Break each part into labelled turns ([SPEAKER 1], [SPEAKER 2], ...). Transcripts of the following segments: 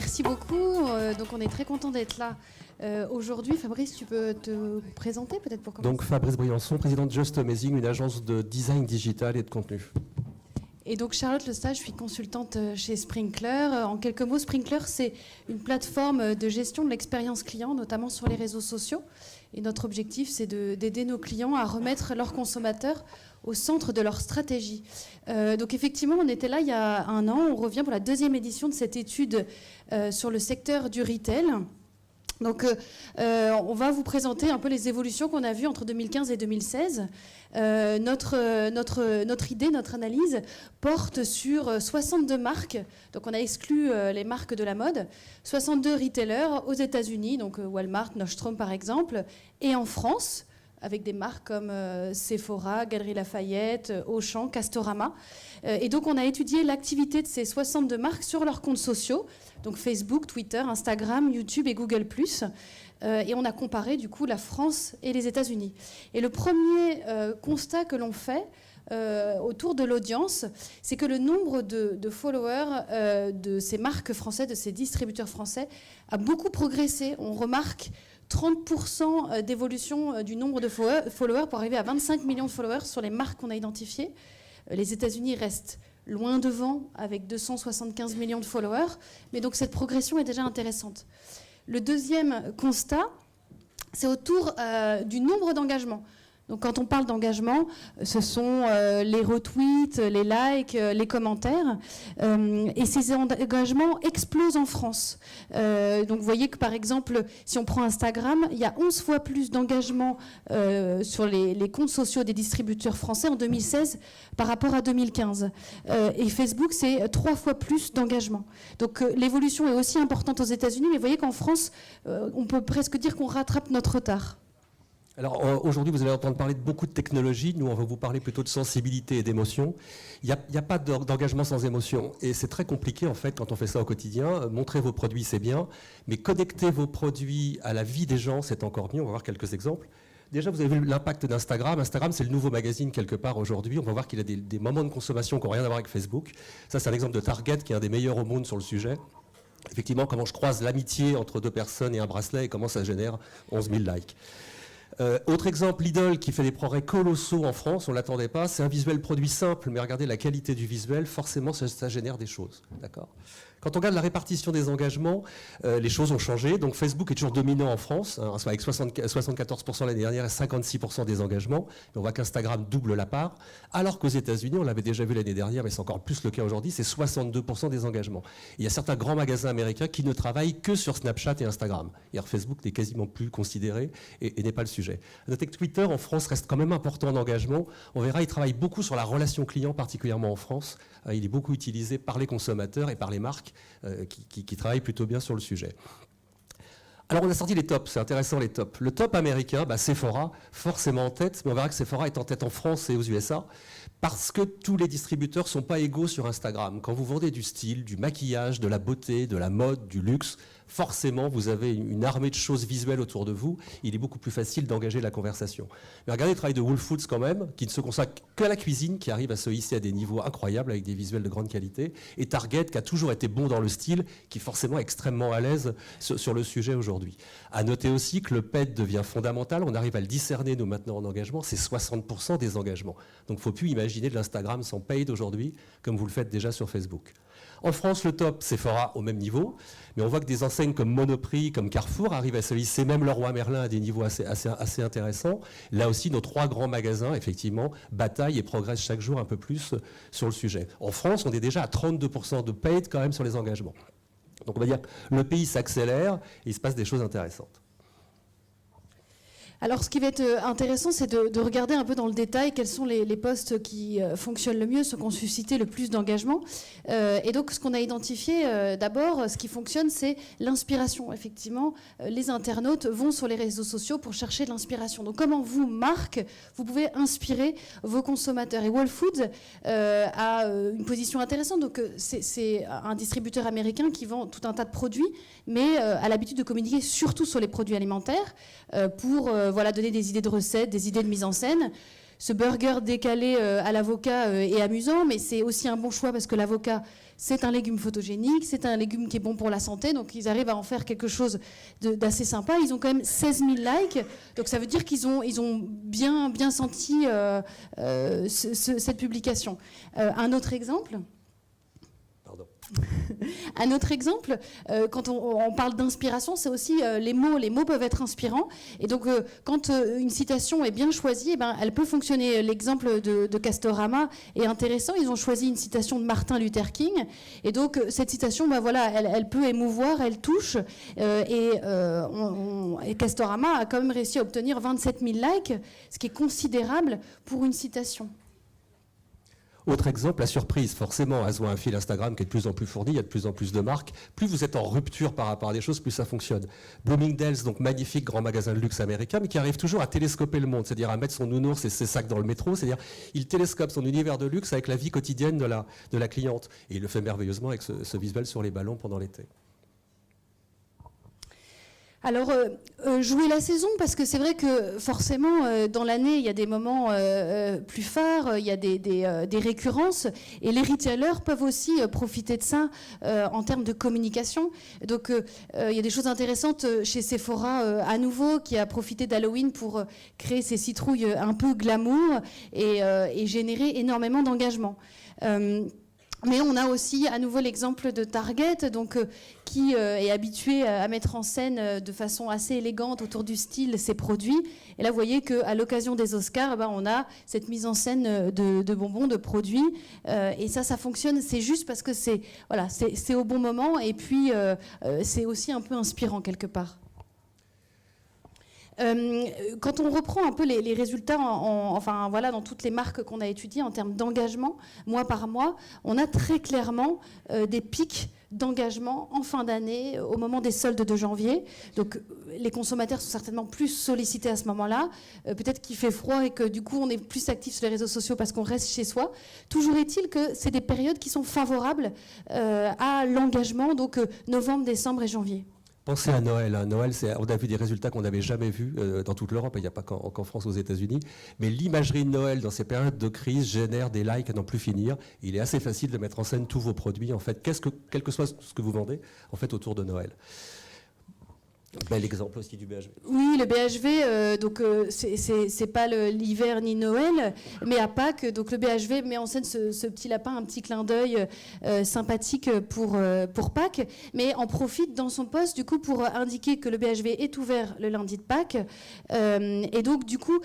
[SPEAKER 1] Merci beaucoup. Donc on est très content d'être là aujourd'hui. Fabrice, tu peux te présenter peut-être pour commencer.
[SPEAKER 2] Donc Fabrice Briançon, président de Just Amazing, une agence de design digital et de contenu.
[SPEAKER 1] Et donc Charlotte Lestage, je suis consultante chez Sprinklr. En quelques mots, Sprinklr, c'est une plateforme de gestion de l'expérience client, notamment sur les réseaux sociaux. Et notre objectif, c'est d'aider nos clients à remettre leurs consommateurs au centre de leur stratégie. Donc effectivement, on était là il y a un an. On revient pour la deuxième édition de cette étude sur le secteur du retail. Donc, on va vous présenter un peu les évolutions qu'on a vues entre 2015 et 2016. Notre idée, notre analyse porte sur 62 marques. Donc, on a exclu les marques de la mode. 62 retailers aux États-Unis, donc Walmart, Nordstrom par exemple, et en France, avec des marques comme Sephora, Galeries Lafayette, Auchan, Castorama. Et donc, on a étudié l'activité de ces 62 marques sur leurs comptes sociaux, donc Facebook, Twitter, Instagram, YouTube et Google+. Et on a comparé, du coup, la France et les États-Unis. Et le premier constat que l'on fait autour de l'audience, c'est que le nombre de followers de ces marques françaises, de ces distributeurs français, a beaucoup progressé. On remarque 30% d'évolution du nombre de followers pour arriver à 25 millions de followers sur les marques qu'on a identifiées. Les États-Unis restent loin devant avec 275 millions de followers, mais donc cette progression est déjà intéressante. Le deuxième constat, c'est autour du nombre d'engagements. Donc quand on parle d'engagement, ce sont les retweets, les likes, les commentaires. Et ces engagements explosent en France. Donc vous voyez que par exemple, si on prend Instagram, il y a 11 fois plus d'engagement sur les comptes sociaux des distributeurs français en 2016 par rapport à 2015. Et Facebook, c'est 3 fois plus d'engagement. Donc l'évolution est aussi importante aux États-Unis, mais vous voyez qu'en France, on peut presque dire qu'on rattrape notre retard.
[SPEAKER 2] Alors aujourd'hui, vous allez entendre parler de beaucoup de technologies. Nous, on va vous parler plutôt de sensibilité et d'émotion. Il n'y a pas d'engagement sans émotion. Et c'est très compliqué, en fait, quand on fait ça au quotidien. Montrer vos produits, c'est bien. Mais connecter vos produits à la vie des gens, c'est encore mieux. On va voir quelques exemples. Déjà, vous avez vu l'impact d'Instagram. Instagram, c'est le nouveau magazine quelque part aujourd'hui. On va voir qu'il a des moments de consommation qui n'ont rien à voir avec Facebook. Ça, c'est un exemple de Target, qui est un des meilleurs au monde sur le sujet. Effectivement, comment je croise l'amitié entre deux personnes et un bracelet et comment ça génère 11 000 likes. Autre exemple, Lidl qui fait des progrès colossaux en France, on ne l'attendait pas, c'est un visuel produit simple, mais regardez la qualité du visuel, forcément ça génère des choses. D'accord ? Quand on regarde la répartition des engagements, les choses ont changé. Donc Facebook est toujours dominant en France, hein, avec 74% l'année dernière et 56% des engagements. Mais on voit qu'Instagram double la part, alors qu'aux États-Unis, on l'avait déjà vu l'année dernière, mais c'est encore plus le cas aujourd'hui, c'est 62% des engagements. Et il y a certains grands magasins américains qui ne travaillent que sur Snapchat et Instagram. Hier, Facebook n'est quasiment plus considéré et n'est pas le sujet. Notez que Twitter en France reste quand même important en engagement. On verra, il travaille beaucoup sur la relation client, particulièrement en France. Il est beaucoup utilisé par les consommateurs et par les marques qui travaillent plutôt bien sur le sujet. Alors on a sorti les tops, c'est intéressant les tops. Le top américain, Sephora, forcément en tête, mais on verra que Sephora est en tête en France et aux USA, parce que tous les distributeurs ne sont pas égaux sur Instagram. Quand vous vendez du style, du maquillage, de la beauté, de la mode, du luxe, forcément, vous avez une armée de choses visuelles autour de vous. Il est beaucoup plus facile d'engager la conversation. Mais regardez le travail de Whole Foods quand même, qui ne se consacre qu'à la cuisine, qui arrive à se hisser à des niveaux incroyables avec des visuels de grande qualité. Et Target, qui a toujours été bon dans le style, qui est forcément extrêmement à l'aise sur le sujet aujourd'hui. À noter aussi que le paid devient fondamental. On arrive à le discerner, nous, maintenant, en engagement. C'est 60% des engagements. Donc, il ne faut plus imaginer de l'Instagram sans paid aujourd'hui, comme vous le faites déjà sur Facebook. En France, le top, Sephora au même niveau, mais on voit que des enseignes comme Monoprix, comme Carrefour arrivent à se hisser, même Leroy Merlin à des niveaux assez intéressants. Là aussi, nos 3 grands magasins, effectivement, bataillent et progressent chaque jour un peu plus sur le sujet. En France, on est déjà à 32% de paid quand même sur les engagements. Donc on va dire le pays s'accélère et il se passe des choses intéressantes.
[SPEAKER 1] Alors, ce qui va être intéressant, c'est de regarder un peu dans le détail quels sont les postes qui fonctionnent le mieux, ceux qui ont suscité le plus d'engagement. Et donc, ce qu'on a identifié, d'abord, ce qui fonctionne, c'est l'inspiration. Effectivement, les internautes vont sur les réseaux sociaux pour chercher de l'inspiration. Donc, comment vous, marque, vous pouvez inspirer vos consommateurs. Et Whole Foods a une position intéressante. Donc, c'est un distributeur américain qui vend tout un tas de produits, mais a l'habitude de communiquer surtout sur les produits alimentaires pour donner des idées de recettes, des idées de mise en scène. ce burger décalé à l'avocat est amusant, mais c'est aussi un bon choix parce que l'avocat, c'est un légume photogénique, c'est un légume qui est bon pour la santé, donc ils arrivent à en faire quelque chose d'assez sympa. Ils ont quand même 16 000 likes, donc ça veut dire qu'ils ont bien senti cette publication. Un autre exemple. Un autre exemple, quand on parle d'inspiration, c'est aussi les mots. Les mots peuvent être inspirants. Et donc, quand une citation est bien choisie, eh ben, elle peut fonctionner. L'exemple de Castorama est intéressant. Ils ont choisi une citation de Martin Luther King. Et donc, cette citation, ben, voilà, elle peut émouvoir, elle touche. Et Castorama a quand même réussi à obtenir 27 000 likes, ce qui est considérable pour une citation.
[SPEAKER 2] Autre exemple, la surprise. Forcément, elles ont un fil Instagram qui est de plus en plus fourni, il y a de plus en plus de marques. Plus vous êtes en rupture par rapport à des choses, plus ça fonctionne. Bloomingdale's, donc magnifique grand magasin de luxe américain, mais qui arrive toujours à télescoper le monde, c'est-à-dire à mettre son nounours et ses sacs dans le métro, c'est-à-dire il télescope son univers de luxe avec la vie quotidienne de la cliente. Et il le fait merveilleusement avec ce visuel sur les ballons pendant l'été.
[SPEAKER 1] Alors, jouer la saison, parce que c'est vrai que forcément, dans l'année, il y a des moments plus phares, il y a des récurrences, et les retailers peuvent aussi profiter de ça en termes de communication. Donc, il y a des choses intéressantes chez Sephora, à nouveau, qui a profité d'Halloween pour créer ces citrouilles un peu glamour et générer énormément d'engagement. Mais on a aussi à nouveau l'exemple de Target, donc, qui est habitué à mettre en scène de façon assez élégante autour du style ses produits. Et là, vous voyez qu'à l'occasion des Oscars, on a cette mise en scène de bonbons, de produits. Et ça fonctionne. C'est juste parce que c'est au bon moment. Et puis, c'est aussi un peu inspirant quelque part. Quand on reprend un peu les résultats, dans toutes les marques qu'on a étudiées en termes d'engagement, mois par mois, on a très clairement des pics d'engagement en fin d'année, au moment des soldes de janvier. Donc, les consommateurs sont certainement plus sollicités à ce moment-là. Peut-être qu'il fait froid et que du coup, on est plus actif sur les réseaux sociaux parce qu'on reste chez soi. Toujours est-il que c'est des périodes qui sont favorables à l'engagement, donc novembre, décembre et janvier.
[SPEAKER 2] Pensez à Noël. Noël, on a vu des résultats qu'on n'avait jamais vus dans toute l'Europe, il n'y a pas qu'en France, aux États-Unis. Mais l'imagerie de Noël dans ces périodes de crise génère des likes à n'en plus finir. Il est assez facile de mettre en scène tous vos produits, en fait, quel que soit ce que vous vendez, en fait, autour de Noël. Bel exemple aussi du BHV.
[SPEAKER 1] Oui, le BHV, c'est pas l'hiver ni Noël, mais à Pâques, donc le BHV met en scène ce petit lapin, un petit clin d'œil sympathique pour Pâques, mais en profite dans son poste du coup pour indiquer que le BHV est ouvert le lundi de Pâques, et donc du coup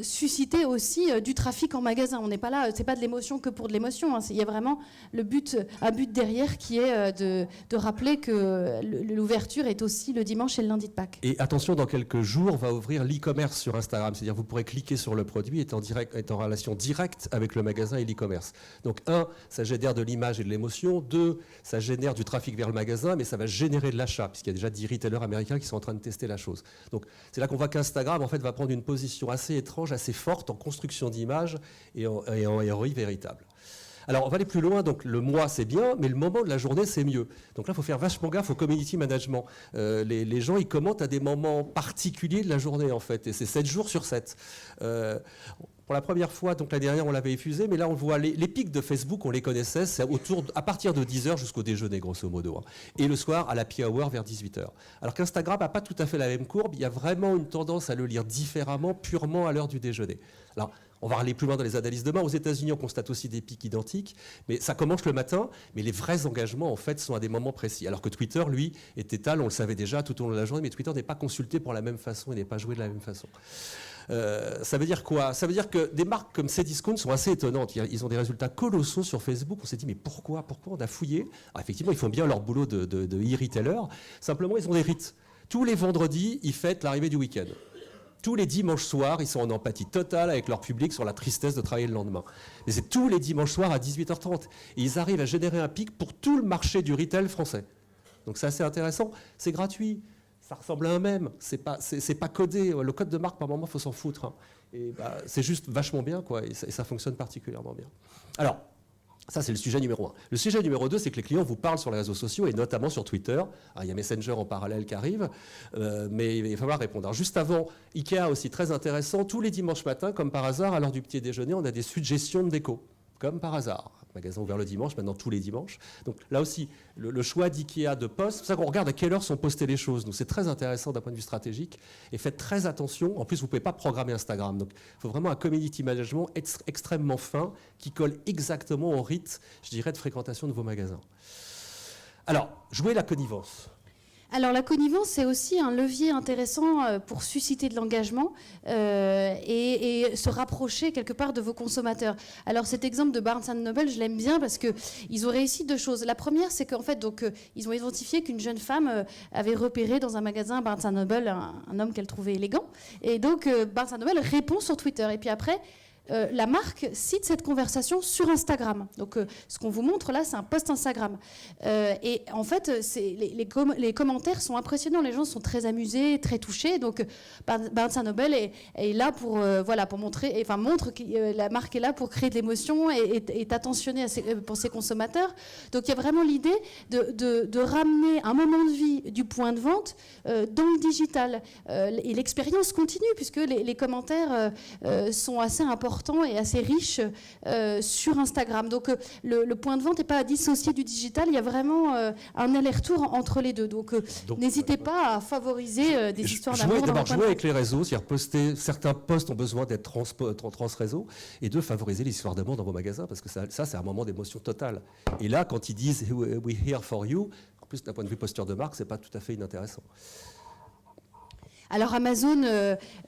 [SPEAKER 1] susciter aussi du trafic en magasin. On n'est pas là, c'est pas de l'émotion que pour de l'émotion. Il y a vraiment un but derrière qui est de rappeler que l'ouverture est aussi le dimanche et le lundi de Pâques.
[SPEAKER 2] Et attention, dans quelques jours, va ouvrir l'e-commerce sur Instagram. C'est-à-dire vous pourrez cliquer sur le produit et être en relation directe avec le magasin et l'e-commerce. Donc, 1, ça génère de l'image et de l'émotion. 2, ça génère du trafic vers le magasin, mais ça va générer de l'achat, puisqu'il y a déjà 10 retailers américains qui sont en train de tester la chose. Donc, c'est là qu'on voit qu'Instagram, en fait, va prendre une position assez étrange, assez forte en construction d'images et en ROI véritable. Alors, on va aller plus loin. Donc, le mois, c'est bien, mais le moment de la journée, c'est mieux. Donc là, il faut faire vachement gaffe au community management. Les gens, ils commentent à des moments particuliers de la journée, en fait. Et c'est 7 jours sur 7. Pour la première fois, donc l'année dernière, on l'avait diffusé, mais là, on voit les pics de Facebook, on les connaissait, c'est à partir de 10h jusqu'au déjeuner, grosso modo. Et le soir, à l'happy hour, vers 18h. Alors qu'Instagram n'a pas tout à fait la même courbe. Il y a vraiment une tendance à le lire différemment, purement à l'heure du déjeuner. Alors, on va aller plus loin dans les analyses demain. Aux États-Unis, on constate aussi des pics identiques, mais ça commence le matin, mais les vrais engagements, en fait, sont à des moments précis. Alors que Twitter, lui, est étal, on le savait déjà tout au long de la journée, mais Twitter n'est pas consulté pour la même façon et n'est pas joué de la même façon. Ça veut dire quoi? Ça veut dire que des marques comme Cdiscount sont assez étonnantes. Ils ont des résultats colossaux sur Facebook. On s'est dit, mais pourquoi on a fouillé? Alors, effectivement, ils font bien leur boulot de e-retailer. Simplement, ils ont des rites. Tous les vendredis, ils fêtent l'arrivée du week-end. Tous les dimanches soirs, ils sont en empathie totale avec leur public sur la tristesse de travailler le lendemain. Et c'est tous les dimanches soirs à 18h30. Et ils arrivent à générer un pic pour tout le marché du retail français. Donc c'est assez intéressant. C'est gratuit. Ça ressemble à un mème. C'est pas codé. Le code de marque, par moment, il faut s'en foutre. Et c'est juste vachement bien, quoi. Et ça fonctionne particulièrement bien. Alors, Ça, c'est le sujet numéro 1. Le sujet numéro 2, c'est que les clients vous parlent sur les réseaux sociaux et notamment sur Twitter. Alors, il y a Messenger en parallèle qui arrive, mais il va falloir répondre. Alors, juste avant, Ikea aussi très intéressant. Tous les dimanches matins, comme par hasard, à l'heure du petit déjeuner, on a des suggestions de déco, comme par hasard. Magasin ouvert le dimanche, maintenant tous les dimanches. Donc là aussi, le choix d'IKEA de poste, c'est pour ça qu'on regarde à quelle heure sont postées les choses. Donc c'est très intéressant d'un point de vue stratégique. Et faites très attention. En plus, vous ne pouvez pas programmer Instagram. Donc il faut vraiment un community management extrêmement fin qui colle exactement au rythme, je dirais, de fréquentation de vos magasins. Alors, jouer la connivence.
[SPEAKER 1] Alors la connivence, c'est aussi un levier intéressant pour susciter de l'engagement et se rapprocher quelque part de vos consommateurs. Alors cet exemple de Barnes & Noble, je l'aime bien parce qu'ils ont réussi 2 choses. La première, c'est qu'en fait, ils ont identifié qu'une jeune femme avait repéré dans un magasin Barnes & Noble un homme qu'elle trouvait élégant. Et donc Barnes & Noble répond sur Twitter. Et puis après, la marque cite cette conversation sur Instagram. Donc, ce qu'on vous montre là, c'est un post Instagram. Et en fait, les commentaires sont impressionnants. Les gens sont très amusés, très touchés. Donc, Barnes & Noble est là pour montrer, montre que la marque est là pour créer de l'émotion et est attentionnée pour ses consommateurs. Donc, il y a vraiment l'idée de ramener un moment de vie du point de vente dans le digital. Et l'expérience continue puisque les commentaires sont assez importants et assez riche sur Instagram. Donc le point de vente n'est pas à dissocier du digital, il y a vraiment un aller-retour entre les deux. Donc n'hésitez pas à favoriser des histoires d'amour.
[SPEAKER 2] D'abord jouer avec les réseaux, c'est-à-dire certains posts ont besoin d'être trans-réseau, et favoriser les histoires d'amour dans vos magasins, parce que ça c'est un moment d'émotion totale. Et là, quand ils disent « we here for you », en plus d'un point de vue posture de marque, c'est pas tout à fait inintéressant.
[SPEAKER 1] Alors Amazon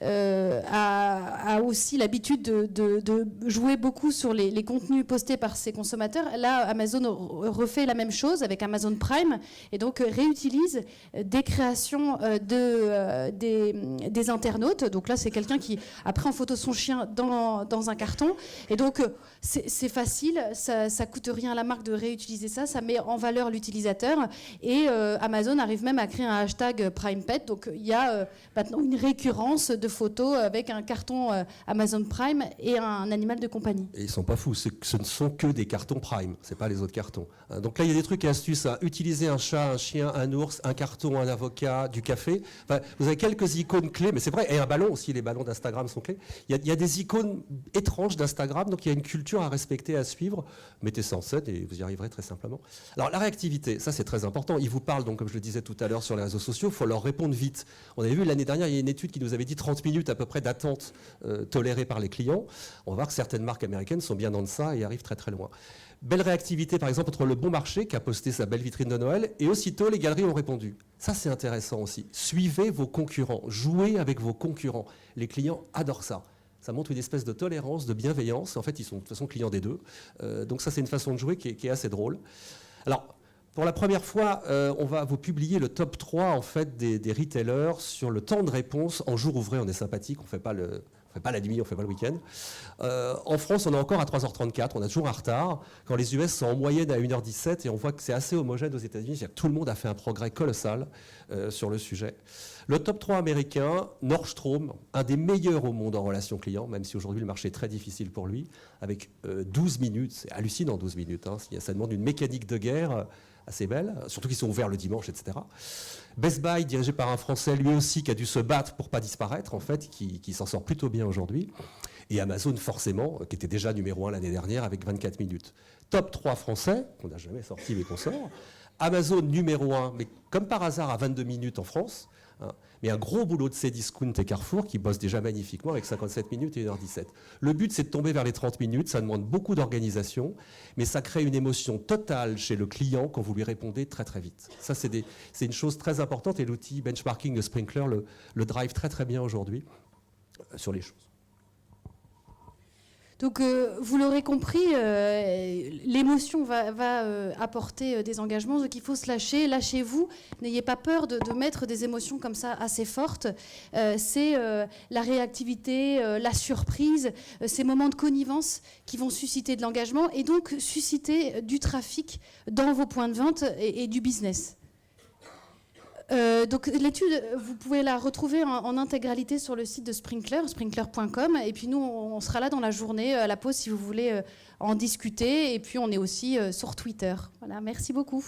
[SPEAKER 1] a aussi l'habitude de jouer beaucoup sur les contenus postés par ses consommateurs. Là, Amazon refait la même chose avec Amazon Prime et donc réutilise des créations des internautes. Donc là, c'est quelqu'un qui a pris en photo son chien dans un carton. Et donc, c'est facile, ça coûte rien à la marque de réutiliser ça. Ça met en valeur l'utilisateur. Et Amazon arrive même à créer un hashtag Prime Pet. Donc il y a maintenant une récurrence de photos avec un carton Amazon Prime et un animal de compagnie.
[SPEAKER 2] Et ils ne sont pas fous, ce ne sont que des cartons Prime, ce n'est pas les autres cartons. Donc là, il y a des trucs et astuces. Utiliser un chat, un chien, un ours, un carton, un avocat, du café. Enfin, vous avez quelques icônes clés, mais c'est vrai, et un ballon aussi, les ballons d'Instagram sont clés. Il y a des icônes étranges d'Instagram, donc il y a une culture à respecter, à suivre. Mettez ça en scène et vous y arriverez très simplement. Alors la réactivité, ça c'est très important. Ils vous parlent, donc, comme je le disais tout à l'heure, sur les réseaux sociaux, il faut leur répondre vite. On avait vu l'année dernière, il y a une étude qui nous avait dit 30 minutes à peu près d'attente tolérée par les clients. On va voir que certaines marques américaines sont bien dans de ça et arrivent très très loin. Belle réactivité par exemple entre le Bon Marché qui a posté sa belle vitrine de Noël et aussitôt les galeries ont répondu. Ça c'est intéressant aussi. Suivez vos concurrents, jouez avec vos concurrents. Les clients adorent ça. Ça montre une espèce de tolérance, de bienveillance. En fait, ils sont de toute façon clients des deux. Donc ça c'est une façon de jouer qui est assez drôle. Alors, pour la première fois, on va vous publier le top 3 en fait, des retailers sur le temps de réponse en jour ouvré. On est sympathique, on ne fait pas la nuit, on ne fait pas le week-end. En France, on est encore à 3h34, on est toujours en retard. Quand les US sont en moyenne à 1h17, et on voit que c'est assez homogène aux États-Unis, c'est-à-dire que tout le monde a fait un progrès colossal sur le sujet. Le top 3 américain, Nordstrom, un des meilleurs au monde en relation client, même si aujourd'hui le marché est très difficile pour lui, avec 12 minutes, c'est hallucinant 12 minutes, hein. Ça demande une mécanique de guerre assez belle, surtout qu'ils sont ouverts le dimanche, etc. Best Buy, dirigé par un Français, lui aussi, qui a dû se battre pour ne pas disparaître, en fait, qui s'en sort plutôt bien aujourd'hui. Et Amazon, forcément, qui était déjà numéro 1 l'année dernière, avec 24 minutes. Top 3 français, qu'on n'a jamais sorti mais qu'on sort. Amazon numéro 1, mais comme par hasard à 22 minutes en France. Hein, mais un gros boulot de Cdiscount et Carrefour qui bossent déjà magnifiquement avec 57 minutes et 1h17. Le but, c'est de tomber vers les 30 minutes. Ça demande beaucoup d'organisation, mais ça crée une émotion totale chez le client quand vous lui répondez très très vite. Ça, c'est une chose très importante et l'outil benchmarking de Sprinklr le drive très très bien aujourd'hui sur les choses.
[SPEAKER 1] Donc, vous l'aurez compris, l'émotion va apporter des engagements. Donc, il faut se lâcher. Lâchez-vous. N'ayez pas peur de mettre des émotions comme ça assez fortes. C'est la réactivité, la surprise, ces moments de connivence qui vont susciter de l'engagement et donc susciter du trafic dans vos points de vente et du business. Donc l'étude, vous pouvez la retrouver en intégralité sur le site de Sprinklr, sprinkler.com. Et puis nous, on sera là dans la journée, à la pause, si vous voulez en discuter. Et puis on est aussi sur Twitter. Voilà, merci beaucoup.